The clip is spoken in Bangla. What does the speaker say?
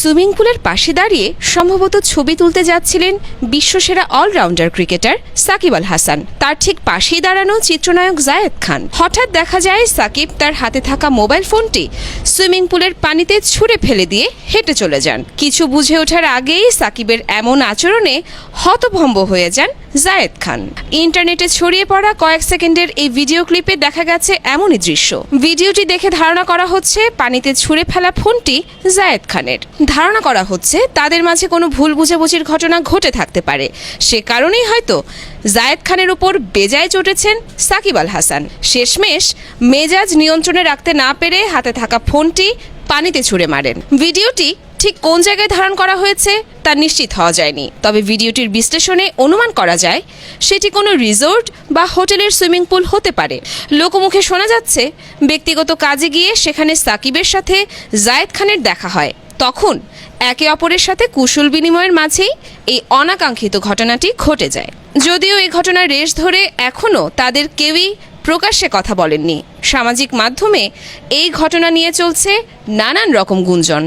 সুইমিং পুলের পাশে দাঁড়িয়ে সম্ভবত ছবি তুলতে যাচ্ছিলেন বিশ্বসেরা অলরাউন্ডার ক্রিকেটার সাকিব আল হাসান। তার ঠিক পাশেই দাঁড়ানো চিত্রনায়ক জায়েদ খান। হঠাৎ দেখা যায় সাকিব তার হাতে থাকা মোবাইল ফোনটি সুইমিং পুলের পানিতে ছুঁড়ে ফেলে দিয়ে হেঁটে চলে যান। কিছু বুঝে ওঠার আগেই সাকিবের এমন আচরণে হতভম্ব হয়ে যান জায়েদ খান। ইন্টারনেটে ছড়িয়ে পড়া কয়েক সেকেন্ডের এই ভিডিও ক্লিপে দেখা গেছে এমনই দৃশ্য। ভিডিওটি দেখে ধারণা করা হচ্ছে পানিতে ছুঁড়ে ফেলা ফোনটি জায়েদ খানের। ধারণা করা হচ্ছে তাদের মাঝে কোনো ভুল বুঝাবুঝির ঘটনা ঘটে থাকতে পারে, সে কারণেই হয়তো জায়েদ খানের উপর বেজায় চটেছেন সাকিব আল হাসান। শেষমেশ মেজাজ নিয়ন্ত্রণে রাখতে না পেরে হাতে থাকা ফোনটি পানিতে ছুঁড়ে মারেন। ভিডিওটি ঠিক কোন জায়গায় ধারণ করা হয়েছে তা নিশ্চিত হওয়া যায়নি, তবে ভিডিওটির বিশ্লেষণে অনুমান করা যায় সেটি কোনো রিসোর্ট বা হোটেলের সুইমিং পুল হতে পারে। লোকমুখে শোনা যাচ্ছে ব্যক্তিগত কাজে গিয়ে সেখানে সাকিবের সাথে জায়েদ খানের দেখা হয়। তখন একে অপরের সাথে কুশল বিনিময়ের মাঝেই এই অনাকাঙ্ক্ষিত ঘটনাটি ঘটে যায়। যদিও এই ঘটনার রেশ ধরে এখনও তাদের কেউই প্রকাশ্যে কথা বলেননি। সামাজিক মাধ্যমে এই ঘটনা নিয়ে চলছে নানান রকম গুঞ্জন।